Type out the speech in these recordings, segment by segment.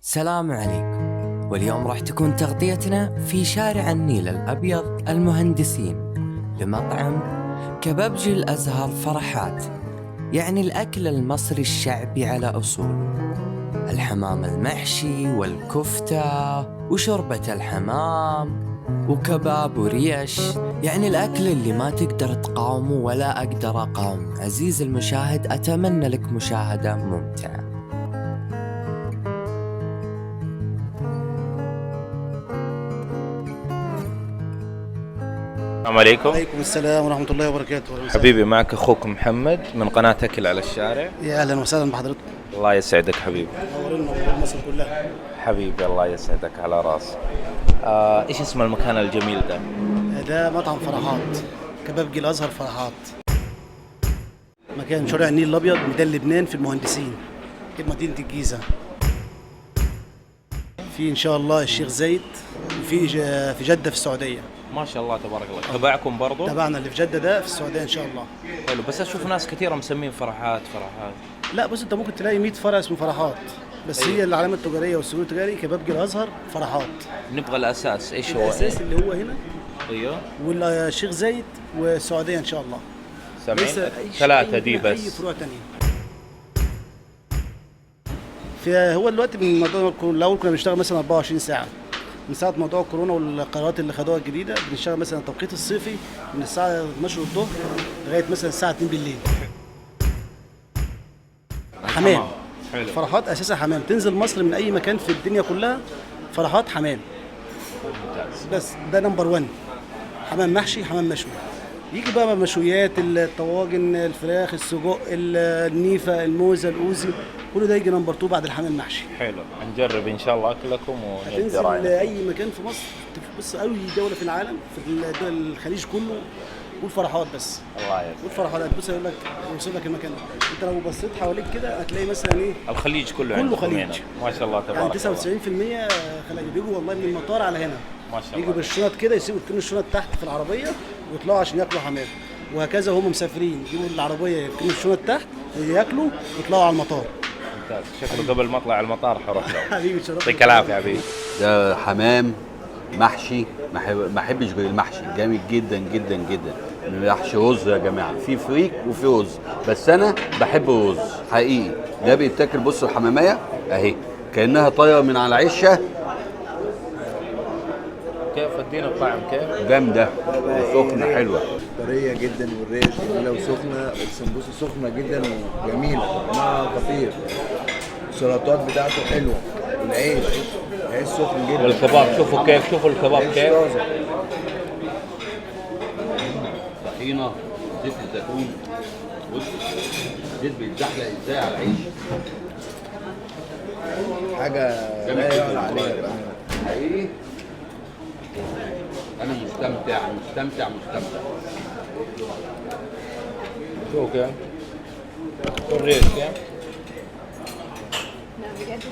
سلام عليكم. واليوم راح تكون تغطيتنا في شارع النيل الأبيض المهندسين لمطعم كبابجي الأزهر فرحات، يعني الأكل المصري الشعبي على أصول الحمام المحشي والكفتة وشوربة الحمام وكباب وريش، يعني الأكل اللي ما تقدر تقاومه ولا أقدر أقاوم. عزيز المشاهد، أتمنى لك مشاهدة ممتعة. السلام عليكم. وعليكم السلام ورحمة الله وبركاته. حبيبي، معك أخوك محمد من قناة أكل على الشارع. يا أهلا وسهلا بحضرتك. الله يسعدك حبيبي. نورنا مصر كلها. حبيبي الله يسعدك على راسي. إيش اسم المكان الجميل ده؟ ده مطعم فرحات، كبابجي الأزهر فرحات. مكان شارع النيل الأبيض، ميدان لبنان في المهندسين في مدينة الجيزة. في إن شاء الله الشيخ زايد، وفي في جدة في السعودية. ما شاء الله تبارك الله. تبعكم برضو؟ تبعنا اللي في جدة ده في السعودية إن شاء الله. حلو، بس أشوف ناس كثيرة مسمين فرحات. لا بص، أنت ممكن تلاقي 100 فرع اسمه فرحات، بس أيوه. هي العلامة التجارية والسجل التجاري كبابجي الأزهر فرحات. نبغى الأساس، إيش هو؟ الأساس اللي هو هنا، أيوه، والشيخ زايد والسعودية إن شاء الله. سامعين؟ ثلاثة دي بس. أي فروع تانية. هو دلوقتي من موضوع الأول كنا بنشتغل مثلا 24 ساعة. من ساعة موضوع الكورونا والقرارات اللي خدوها الجديدة بنشتغل مثلا التوقيت الصيفي من الساعة 12 الظهر لغاية مثلا الساعة 2 بالليل. حمام. حلو. فرحات أساسا حمام، تنزل مصر من أي مكان في الدنيا كلها فرحات حمام. ممتاز. بس ده نمبر 1. حمام محشي، حمام مشوي. يجي بقى مشويات، الطواجن، الفراخ، السجق، النيفة، الموزة، الأوزي، كل ده يجي نمبر 2 بعد الحمام المحشي. حلو، نجرب إن شاء الله أكلكم وندي هتنزل رأينا. أي مكان في مصر، بص أي دولة في العالم، في الدول الخليج كله، قول فرحات بس. الله يسعدك. قول فرحات، هتبص يقول لك يوصف لك المكان. أنت لو بصيت حواليك كده هتلاقي مثلا إيه؟ الخليج كله كله عندكم خليج. هنا. ما شاء الله تبارك يعني الله. 99% خليج، بيجوا والله من المطار على هنا. ما شاء الله. يجوا بالشنط كده، يسيبوا يركنوا الشنط تحت في العربية ويطلعوا عشان ياكلوا حمام. وهكذا هم مسافرين يجيبوا العربية يركنوا الشنط تحت ياكلوا ويطلعوا على المطار. ممتاز. شكله قبل ما اطلع المطار حروح له. حبيبي شرفت. يعطيك العافيه حبيبي. ده حمام محشي، ما احبش غير المحشي، جامد جدا جدا جدا. محشي رز يا جماعه، في فريك وفي رز، بس انا بحب الرز حقيقي. ده بيتاكل، بص الحماميه اهي كانها طايره من على عشه. كيف ادينا الطعم كيف؟ جامده وسخنه حلوه. طريه جدا، والريش جميله وسخنه، والسمبوسه سخنه جدا وجميله، طعمها خطير. السلطات بتاعته حلوه، والعيش سخن جدا. والكباب شوفوا كيف، شوفوا الكباب عيش كيف. طازة. طحينه، زيت الزيتون، بص زيت بيتزحلق ازاي على العيش. حاجه لا يعلى عليها بقى. حقيقي انا مستمتع. شوفوا كيف. شوفوا الريش كيف.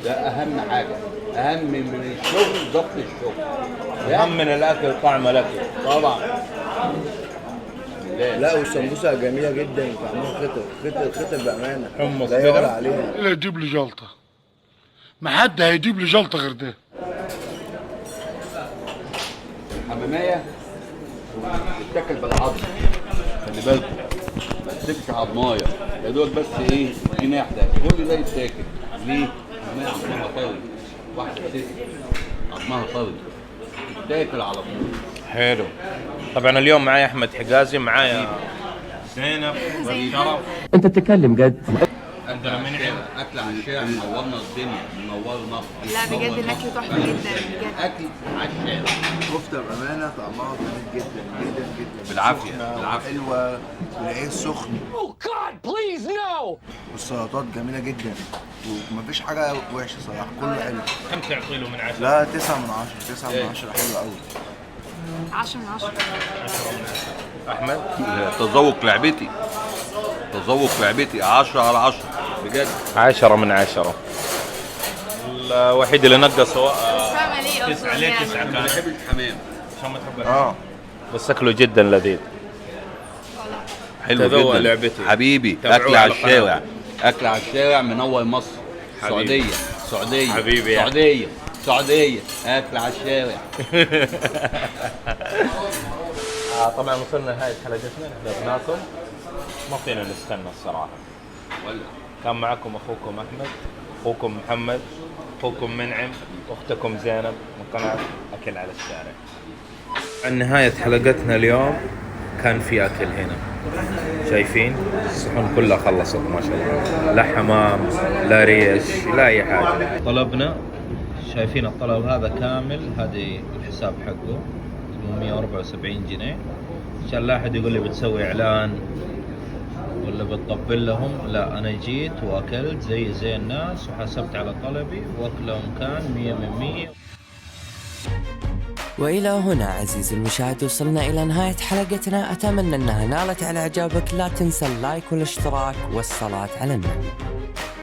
ده اهم حاجه، اهم من الشغل ضبط الشغل. اهم من الاكل طعم الاكل. طبعا. لا والسمبوسه جميله جدا، وطعمها خطر بامانه. حمص لا كده. يعلى عليها. اللي يجيب لي جلطه، ما حد هيجيب لي جلطه غير ده. الحمامية بتتاكل بالعظم، خلي بالكم ما تسيبش عظمايه يا دوب، بس ايه الجناح ده كل ده يتاكل. ليه؟ الحمامية عظمها طري، واحدة ست عظمها طري تتاكل على طول. حلو. طبعا اليوم معايا احمد حجازي، معايا زينب شرف. أنت تتكلم جد؟ عندنا منعم. اكل على الشارع، منورنا الدنيا، منورنا. لا بجد الاكل تحفه جدا بجد. اكل على الشارع كفته بامانه طعمها جميل جدا جدا جدا. بالعافية، سخنة بالعافية. وحلوه، والعيش سخن. والسلطات جميله جدا، ومفيش حاجه وحشه صراحه، كله حلو. كم تعطي له من 10؟ لا 9 من 10، 9 من 10 حلو قوي. 10 من 10. احمد. تذوق لعبتي 10 على 10 بجد. 10 من 10. الوحيد اللي نقص هو فاهمه ليه 9 ليه 9 ما كان بحبش الحمام. عشان ما تحب الحمام. بس اكله جدا لذيذ. حلو تذوق جدا لعبتي. حبيبي. تابعوه اكل على على الشارع، اكل على الشارع منور مصر. حبيبي. السعوديه سعوديه حبيبي يا سعوديه اكل على الشارع. طبعا وصلنا لنهاية حلقتنا، احنا بناكل ما فينا نستنى الصراحة. ولا كان معكم اخوكم احمد، اخوكم محمد، اخوكم منعم، اختكم زينب من قناة اكل على الشارع. عن نهاية حلقتنا اليوم كان في اكل هنا، شايفين الصحون كلها خلصت ما شاء الله، لا حمام لا ريش لا اي حاجة. طلبنا، شايفين الطلب هذا كامل، هذه الحساب حقه 174 جنيه. عشان لا احد يقول لي بتسوي اعلان ولا بتطبل لهم، لا انا جيت واكلت زي الناس وحسبت على طلبي واكلهم كان 100 من 100. وإلى هنا عزيزي المشاهد وصلنا إلى نهاية حلقتنا، أتمنى أنها نالت على إعجابك. لا تنسى اللايك والاشتراك والصلاة على النبي.